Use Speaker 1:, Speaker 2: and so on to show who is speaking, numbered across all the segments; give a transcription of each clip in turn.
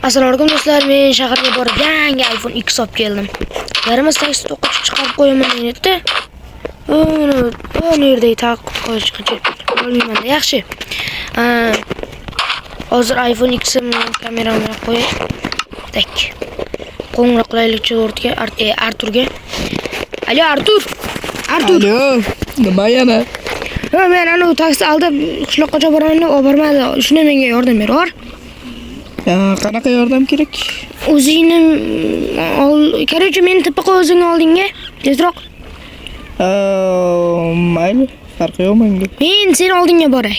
Speaker 1: Assalomu alaykum do'stlar, men shaharga borib yangi iPhone X olib keldim. Yarimiz taksi to'qqiz chiqarib qo'yaman dedi. Uni yerda taqib qo'yishgacha olmayman. Yaxshi. Hozir iPhone X'im kameramni qo'yay. Tak. Qo'ng'iroq qilaylikchi o'rtga Arturga. Alo Artur.
Speaker 2: Alo, nima yana?
Speaker 1: Men ana taksi aldib qishloqqa boraman, bormadi. Shuni menga yordam ber.
Speaker 2: Qanaqa yordam kerak?
Speaker 1: O'zingni kerakchi meni tippa qo'y o'zing oldingga. Tezroq.
Speaker 2: Mayli, farqi yo'q menga.
Speaker 1: Men seni oldingga boray.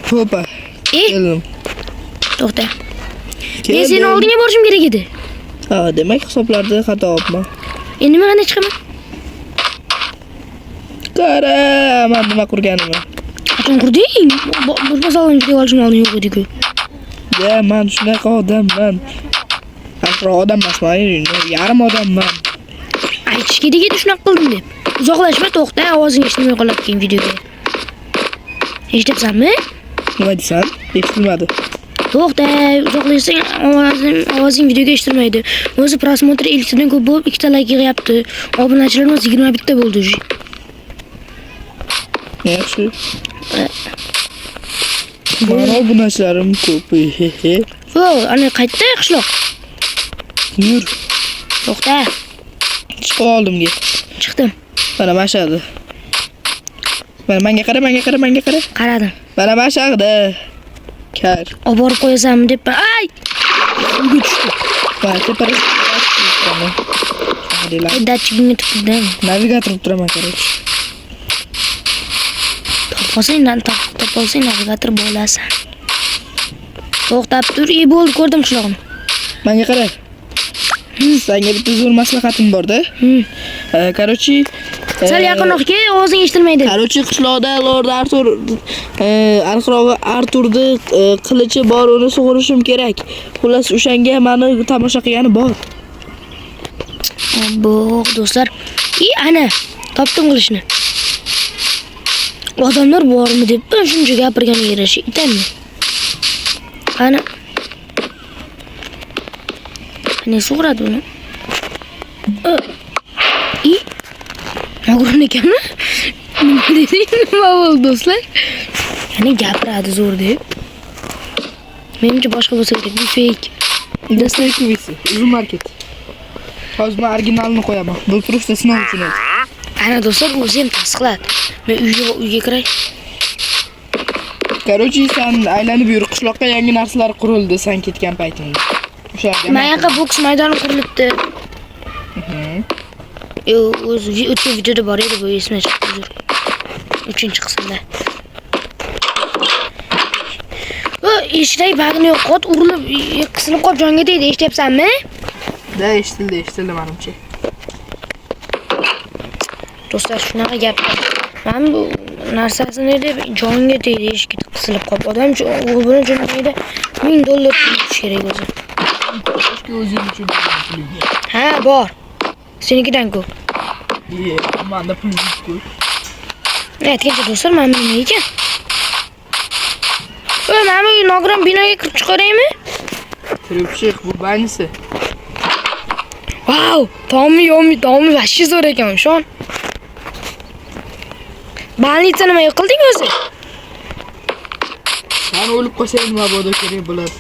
Speaker 2: Ho'pa. Keldim.
Speaker 1: To'xta. Men seni oldingga borishim kerak edi.
Speaker 2: Demak hisoblarda xato olibman.
Speaker 1: Endi nima qanday chiqaman?
Speaker 2: Qara, men nima qurganimni.
Speaker 1: Qachon qurding? Bu salonga kelib olishim oldin yo'q edi-ku.
Speaker 2: Men shunaqa odamman. Aqro odam emasman, yarim odamman.
Speaker 1: Aytish kerak edi shunaqa qildim deb. Uzoqlashma, to'xta, ovozing eshitmay qoladi keyin videoga. Eshityapsanmi?
Speaker 2: Nima deysan? Eshitilmadi.
Speaker 1: To'xta, uzoqlashsang ovozing videoga eshitilmaydi. O'zi prosmotr ilkdan ko'p bo'lib 2 ta like yig'yapti. Obunachilarimiz 21 ta bo'ldi.
Speaker 2: Yaxshi. Mana obunachilarim ko'p.
Speaker 1: Ana qaytdi qishloq.
Speaker 2: Yur.
Speaker 1: To'xta.
Speaker 2: Chiqib oldimga.
Speaker 1: Chiqdim.
Speaker 2: Mana mashadi. Menga qara.
Speaker 1: Qaradim.
Speaker 2: Mana mashaqda. Kar.
Speaker 1: Olib borib qo'yasanmi deb. Ay! Uyga tushdi.
Speaker 2: Mana tepara.
Speaker 1: Datchigimga tutildim.
Speaker 2: Navigator turaman kerak.
Speaker 1: Topolsang navigator bo'lasan. To'xtab tur, bo'ldi, ko'rdim qishlog'ini.
Speaker 2: Menga qara. Senga bitta zo'r maslahatim bor-da. Qarochi,
Speaker 1: sal yaqinroq kel, ovozing eshitilmaydi.
Speaker 2: Qarochi qishloqda Lord Arturni qilichi bor, uni sug'urishim kerak. Xullas, o'shanga meni tomosha qilgani bor.
Speaker 1: Bu do'stlar, ana, topdim qilishni. Odamlar bormi deb shuncha gapirgan yerishi itanmi? Qani so'radi uni. Mag'rur ekanmi? Nima bo'ldi do'stlar? Ya'ni gapiradi zo'r deb. Menimcha boshqa bo'lsa kerak, bu fake.
Speaker 2: Do'stlar, uzun market. Hozir men originalni qo'yaman. Bu просто sinov uchun edi.
Speaker 1: Ana do'stlar, o'zi ham tasdiqladi. Men uyga kiray.
Speaker 2: Qarochi, sen aylanib yur, qishloqqa yangi narsalar qurildi sen ketgan paytingda. O'shaga.
Speaker 1: Menga boks maydoni qurilibdi. O'zi o'tgan videoda bor edi, bu esimdan chiqdi. 3-qismda. Eshitay bag'ini yo'qot, urilib, qisilib qolib jonga tegdi, eshityapsanmi?
Speaker 2: Eshitildi menimcha.
Speaker 1: Do'stlar, shunaqa gap. Men bu narsasini deb jonga tegdi, eshikda qisilib qolib. Odam buni jonida $1000 tush kerak o'zi.
Speaker 2: O'zing uchun
Speaker 1: Ha, bor. Senikidan ko'p.
Speaker 2: Menda pul yo'q.
Speaker 1: Aytgancha do'stlar, men nima ekan? Men bu nogiron binoga kirib chiqaraymi?
Speaker 2: Kirib chiq, bu banisi.
Speaker 1: Wow, tomi vashi zo'r ekan, shon. Banitsa nima qilding o'zi?
Speaker 2: Sen o'lib qolsang nima bo'ladi kerak bo'ladi.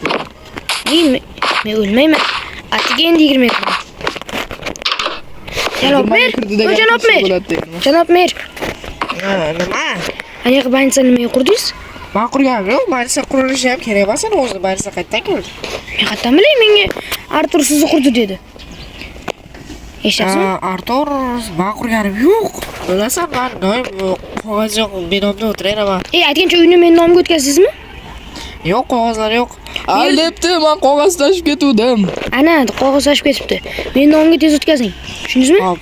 Speaker 1: Men o'lmayman. Atiga endi 20 kirdi. Janob mer.
Speaker 2: Nima?
Speaker 1: Aniq banitsa nima qurdingiz?
Speaker 2: Men qurganim yo'q, banisa qurilishi ham kerak emas, o'zi banisa qayerdan keldi?
Speaker 1: Men qayerdan bilay, menga Artur sizni qurdi dedi. Eshityapsizmi?
Speaker 2: Artur, men qurganim yo'q. Bilasan, men doim qog'oz yo'q, binomda o'tiraman.
Speaker 1: Aytgancha uyni men nomga o'tkazsizmi?
Speaker 2: Yo'q, qog'ozlar yo'q. Albatta, men qog'oz tashib ketdim.
Speaker 1: Ana, qog'oz tashib ketibdi. Men nomga tez o'tkazing. Tushundingizmi?
Speaker 2: Hop.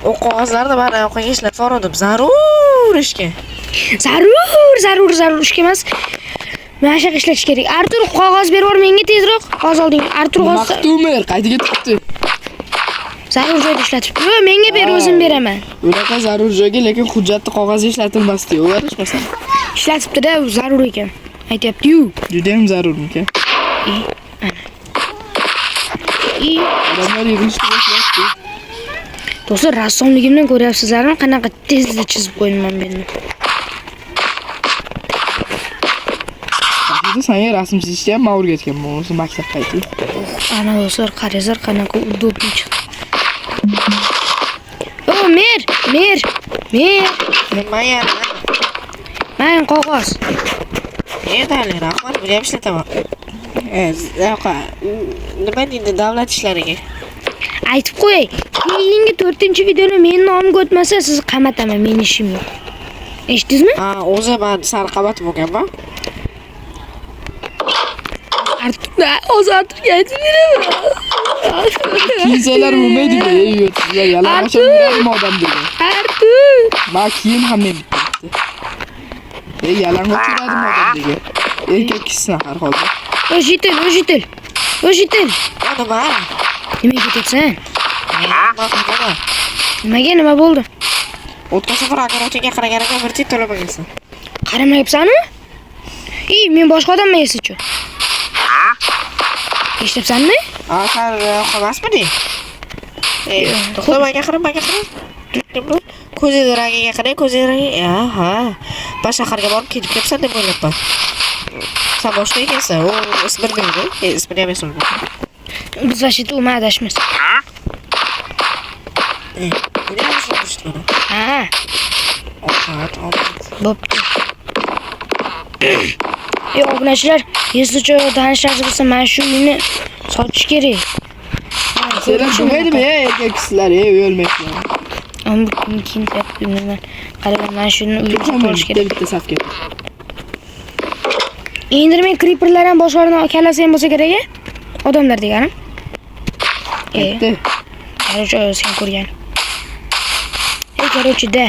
Speaker 2: O qog'ozlarni men yoqqa ishlab bordim. Zarur ishga.
Speaker 1: Zarur ishga emas. Mana shu ishlatish kerak. Artur, qog'oz berib yubor menga tezroq. Qog'oz olding. Artur qog'oz.
Speaker 2: Maqtumer, qaytaga ketibdi.
Speaker 1: Zarur joyda ishlatibdi. Menga ber, o'zim beraman.
Speaker 2: Unaqa zarur joyga, lekin hujjatni qog'oz ishlatilmasdi. O'rganishmasan.
Speaker 1: Ishlatibdi-da, zarur ekan. aytyapti-yu.
Speaker 2: Juda ham zarurmi aka? Odamlar yig'ilishni boshlayapti.
Speaker 1: Do'stlar, rassomligimdan ko'ryapsizlarmi? Qanaqa tezda chizib qo'ydim men.
Speaker 2: Hozirda senga rasm chizishni ham men o'rgatganman, o'zi maktabga aytib.
Speaker 1: Ana do'stlar, qaranglar qanaqa udobni chiqdi. O, mer.
Speaker 3: Nima yana?
Speaker 1: Men qog'oz.
Speaker 3: Dali, rahmat, buni ham ishlataman. Nima deydi davlat ishlariga?
Speaker 1: Aytib qo'yay. Keyingi 4-videoni men nomimga o'tmasa, sizni qamataman, men ishim yo'q. Eshitdingizmi?
Speaker 3: O'zi men sal qabat bo'lganman.
Speaker 1: Ozodga aytib beraman.
Speaker 2: Kiysalar bo'lmaydimi? Sizlar yalang'och ham odam dedi.
Speaker 1: Artur.
Speaker 2: Men kiyim ham men bitdi. Yalang'och odam dedi. Erkak kishini har holda.
Speaker 1: O'shitil.
Speaker 3: Nima?
Speaker 1: Nimaga ketyapsan?
Speaker 3: Nima?
Speaker 1: Nima bo'ldi?
Speaker 3: O'tgan safar akarochiga qaraganimga bir tiy to'lamagansan.
Speaker 1: Qaramayapsanmi? Men boshqa odamman esa-chi. Eshityapsanmi?
Speaker 3: Sen qo'ymasmiding? To'xtamaga qara. Ko'zingiz rangiga qarang, ko'zingiz rangiga. Ha. Bashaharga borib ketib kelibsan deb o'ylabman. Sen boshqa ekansan. U ismini bilmaydi. Ismini ham eslolmayman.
Speaker 1: Biz vashita u adashmiz.
Speaker 3: Buni ham eslolmayman.
Speaker 1: Ha. Bo'pti. Obunachilar, yeslicha tanishlaringiz bo'lsa, men shu uyni sotish kerak.
Speaker 2: Sizlar bo'lmaydimi, erkak kishlar, o'lmaysizlar.
Speaker 1: Ammo keyin deyapman. Qarang, men shuni uyga qolish kerak.
Speaker 2: Bitta safga.
Speaker 1: Endi men creeperlar ham boshqarini kallasi ham bo'lsa kerak-a? Odamlar deganim. Короче, sen ko'rgan. Короче, da.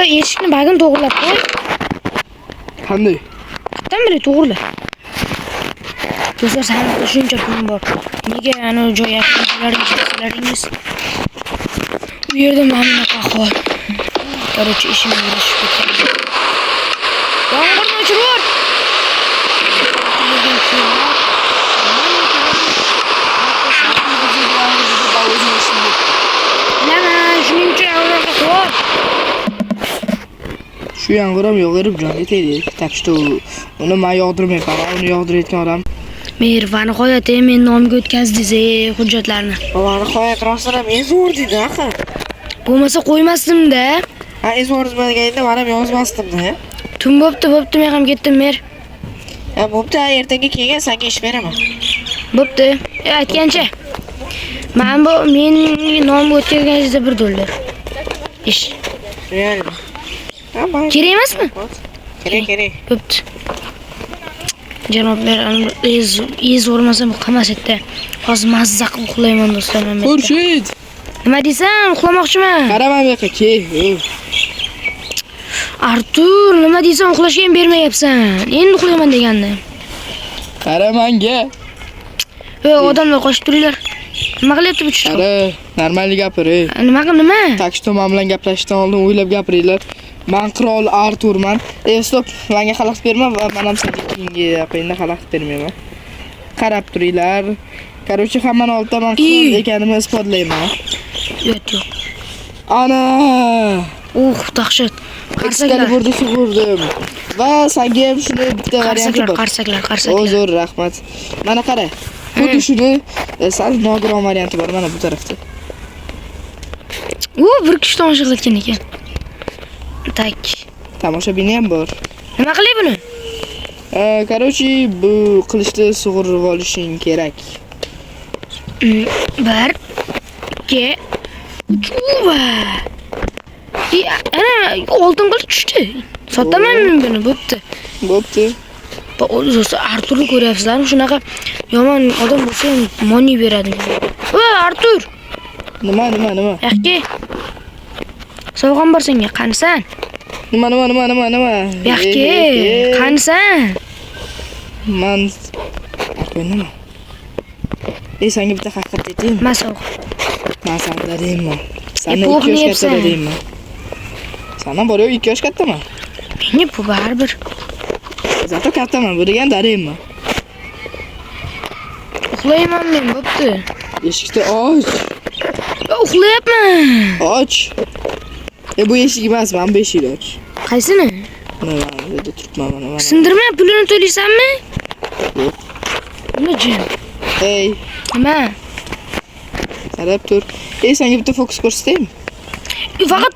Speaker 1: Eshikni bag'ini to'g'rilab qo'y.
Speaker 2: Qanday?
Speaker 1: Qatdan biri to'g'rila. Do'stlar, sanaqda shuncha pul bor. Nega ana joy yaqinlaringiz? Bu yerda mana bunaqa ahvol. Короче, ishim yurishib ketgan. Yomg'irni o'chirib. Shuning uchun unaqa qilib.
Speaker 2: Shu yomg'ir ham yog'irib jon yetaydi. Так что uni men yog'dirmayman, uni yog'dirayotgan odam.
Speaker 1: Mervani nihoyat men nomga o'tkazdingiz hujjatlarni.
Speaker 3: Nihoyat rostdan men zo'r dedi, axir.
Speaker 1: Bo'lmasa qo'ymasdim-da.
Speaker 3: Zo'r deganda men ham yozmasdim-da.
Speaker 1: Tun bo'pti, men ham ketdim, mer.
Speaker 3: Bo'pti, ertaga kelgan senga ish beraman.
Speaker 1: Bo'pti. Aytgancha. Men nomga o'tkazganingizda $1. Ish.
Speaker 3: Realmi?
Speaker 1: Kerak emasmi?
Speaker 3: Kerak.
Speaker 1: Bo'pti. Janoblar, o'rmasam qilmasakda. Hozir mazza qilib uxlayman do'stlar men.
Speaker 2: Xurshid.
Speaker 1: Nima deysan? Uxlamoqchiman.
Speaker 2: Qarama bu yoqqa, ke.
Speaker 1: Artur, nima deysan? Uxlashga ham bermayapsan. Endi uxlayman degandim.
Speaker 2: Qaramanga.
Speaker 1: Odamlar qochib turinglar. Nima qilyapti bu chiqib?
Speaker 2: Qara, normal gapir.
Speaker 1: Nima?
Speaker 2: Так что men bilan gaplashishdan oldin o'ylab gapiringlar. Men qirol Arturman. Stop, menga xalaqit berma va men ham sizga keyingi qo'yinda xalaqit bermayman. Qarab turinglar. Короче, hammani oldida men qirol ekanimni isbotlayman.
Speaker 1: Yo'q.
Speaker 2: Ana!
Speaker 1: Dahshat.
Speaker 2: Excaliburni sug'urdim. Va senga ham shuni bitta varianti bor.
Speaker 1: Qarsaklar.
Speaker 2: Zo'r, rahmat. Mana qara. Xuddi shuni sal nogiron varianti bor mana bu tarafda.
Speaker 1: Bir kishi tomosha qilayotgan ekan. Tak.
Speaker 2: Tomoshabin ham bor.
Speaker 1: Nima qilay buni?
Speaker 2: Короче, bu qilichni sug'urib olishing kerak.
Speaker 1: 1 2 3 ana oltin qilich tushdi. Sotaman men buni, bo'pti. O'zi Arturni ko'ryapsizlarmi? Shunaqa yomon odam bo'lsa, moni beradi. Artur.
Speaker 2: Nima?
Speaker 1: Yaxki. Sovg'am bor senga, qanisan?
Speaker 2: Nima?
Speaker 1: Yaxki, qanisan?
Speaker 2: Men nima? Senga bitta haqiqat aytaymi?
Speaker 1: Men sovg'a.
Speaker 2: Men savdo deyman. Sendan 2 yosh kattaman deyman. Sendan bor-ku 2 yosh kattaman.
Speaker 1: Menga bu baribir.
Speaker 2: Zato kattaman, bu degan darayman.
Speaker 1: Uxlayman men, bo'pti.
Speaker 2: Eshikni och.
Speaker 1: Uxlayapman.
Speaker 2: Och. Bu eshik emas, mana bu eshikni och.
Speaker 1: Qaysini?
Speaker 2: Mana yerda turibman mana.
Speaker 1: Sindirma, pulini to'laysanmi?
Speaker 2: Yo'q.
Speaker 1: Nima jin?
Speaker 2: Ey,
Speaker 1: Nima?
Speaker 2: qarab tur. Senga bitta fokus ko'rsataymi?
Speaker 1: Faqat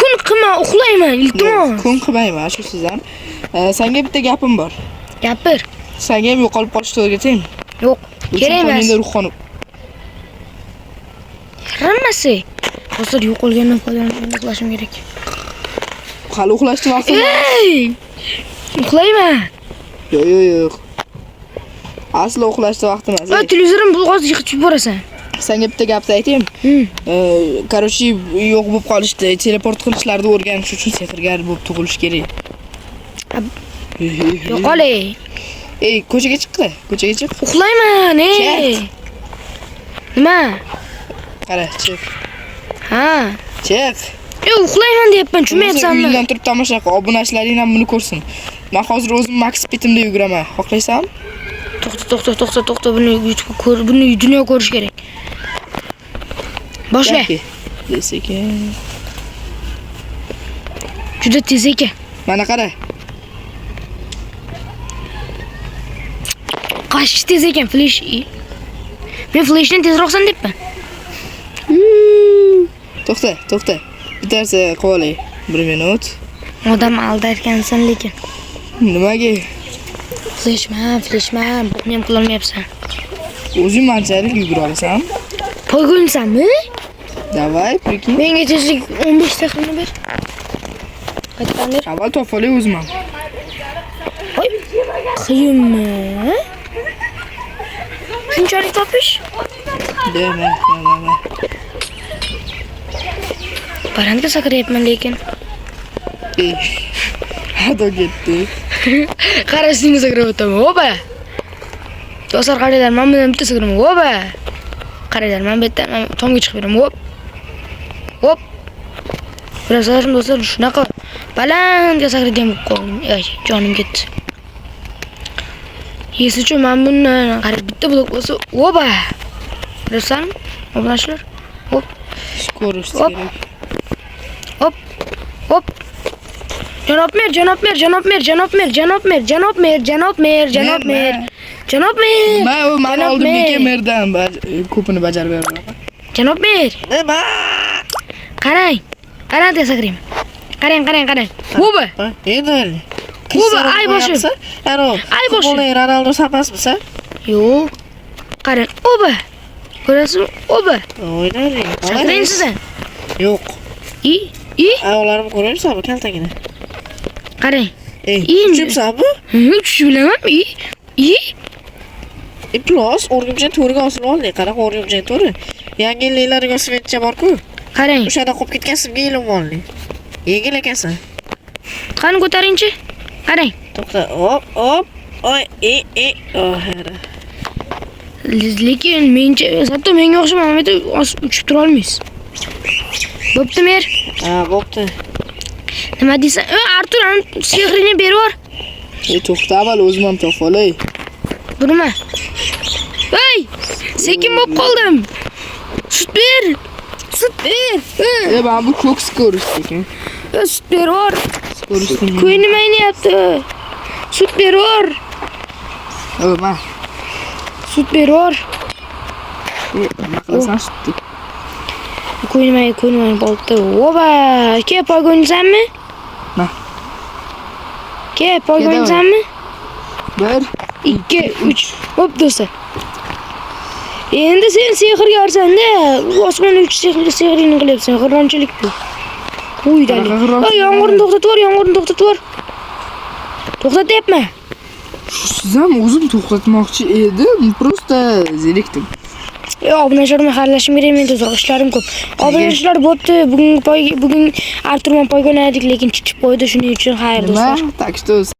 Speaker 1: kun qilma, uxlayman, iltimos.
Speaker 2: Kun qilmayman, shu sizdan. Senga bitta gapim bor.
Speaker 1: Gapir.
Speaker 2: Senga ham yo'qolib qolishni o'rgataymi?
Speaker 1: Yo'q, kerak emas.
Speaker 2: Menda ruhxonim.
Speaker 1: Hammasi. Hozir yo'qolgandan foydalanib uxlashim kerak.
Speaker 2: Hali uxlashni vaqtim bor.
Speaker 1: Ey! Uxlayman.
Speaker 2: Yo'q. Aslo uxlashni vaqtim emas.
Speaker 1: Televizorim hozir yiqitib yuborasan.
Speaker 2: Senga bitta gapni aytaymi? Короче, yo'q bo'lib qolishdi. Teleport qilishlarni o'rganish uchun sehrgar bo'lib tug'ilish kerak.
Speaker 1: Yo'qolay.
Speaker 2: Ey, ko'chaga chiq.
Speaker 1: Uxlayman, ey. Nima?
Speaker 2: Qara, chiq.
Speaker 1: Ha.
Speaker 2: Chiq.
Speaker 1: Uxlayman deyapman, tushunmayapsanmi?
Speaker 2: Uyingdan turib tomosha qil, obunachilaring ham buni ko'rsin. Men hozir o'zim max speedimda yuguraman. Xohlaysanmi?
Speaker 1: To'xta, buni dunyo ko'rish kerak. Boshla.
Speaker 2: Sekin.
Speaker 1: Juda tez ekan.
Speaker 2: Mana qara.
Speaker 1: Qashi tez ekan, flash. Men flashdan tezroqsan debman.
Speaker 2: To'xta. Bittarsa qilib olay. 1 minut.
Speaker 1: Odam aldarkansan lekin.
Speaker 2: Nimaga?
Speaker 1: Flashman, buni ham qila olmayapsan.
Speaker 2: O'zing manchalik yugura olasan?
Speaker 1: Poygonsanmi?
Speaker 2: Davay, prikin.
Speaker 1: Menga tezlik 15 daqiqani ber. Qayerdan ber?
Speaker 2: Avval topib olay o'zim.
Speaker 1: Voy, qiyinmi? Shunchalik topish?
Speaker 2: Dema.
Speaker 1: Balandga sakrayapman lekin.
Speaker 2: Hado ketdi.
Speaker 1: Qarashingni sakrayapman. Oba. Do'stlar qaranglar, men bundan bitta sakraman. Oba. Qaranglar, men bu yerdan tomga chiqib beraman. Hop. Birazdan do'stlar shunaqa balandga sakraydim qoldim. Ey, jonim ketdi. Yesichu men bundan qarab bitta blok bo'lsa, oba. Bilasan? Obunachilar. Hop.
Speaker 2: Skorost kerak.
Speaker 1: Hop. Janob mer.
Speaker 2: Men oldimniki merdan ko'pini bajarib beraman.
Speaker 1: Janob mer.
Speaker 3: Nima?
Speaker 1: Qarang desakrayman. Qarang. Oba.
Speaker 3: Endi.
Speaker 1: Oba, ay boshim. Ay boshim.
Speaker 3: Ronaldo sapasmisa?
Speaker 1: Yo'q. Qarang, oba. Ko'rasizmi? Oba.
Speaker 3: O'ynaylik.
Speaker 1: Sakrang sizdan.
Speaker 3: Yo'q.
Speaker 1: I.
Speaker 3: Ayolarim ko'rayapsanmi kaltagini?
Speaker 1: Qarang.
Speaker 3: Tushibsanmi?
Speaker 1: Tushib bilamanmi?
Speaker 3: Plus o'rgimchak to'riga osilib oldik. Qara o'rgimchak to'ri. Yangi yillarga svetcha bor-ku.
Speaker 1: Qarang.
Speaker 3: O'shada qolib ketgan simga ilm oldik. Yengil ekansan.
Speaker 1: Qani ko'taringchi. Qarang.
Speaker 3: To'xta. Hop. Oy,
Speaker 1: Lekin hatto menga o'xshaman, men uchib tura olmaysiz. Bo'pti mer.
Speaker 3: Ha, bo'pti.
Speaker 1: Nima deysan? Artur, sehrini berib yubor.
Speaker 2: To'xta, avval o'zim ham topib olay.
Speaker 1: Bu nima? Ey! Sekin bo'lib qoldim. Sut ber.
Speaker 2: Men bu ko'k skorost ekan.
Speaker 1: Sut berib yubor.
Speaker 2: Skorostni.
Speaker 1: Nima qilyapti? Sut berib yubor.
Speaker 2: Ma.
Speaker 1: Sut berib yubor.
Speaker 2: Nima qilasan sutni?
Speaker 1: Qo'ymayman bo'ldi. Oba, ke poygonsanmi?
Speaker 2: Ma.
Speaker 1: Ke poygonsanmi?
Speaker 2: 1
Speaker 1: 2 3 hop do'stlar. Endi sen sehrgarsan-da. Osmon uch sehrini qilyapsan. G'irronchilik bu. Qo'ydali. Yomg'irni to'xtatib yubor. To'xtatyapman.
Speaker 2: Siz ham o'zim to'xtatmoqchi edim. Просто zerikdim.
Speaker 1: Obunachilarga xayrlashim kerak, men tezroq ishlarim ko'p. Obunachilar bo'pti, bugun Arturman poyga o'ynadik, lekin chiqib qo'ydi, shuning uchun xayr do'stlar.
Speaker 2: Tak что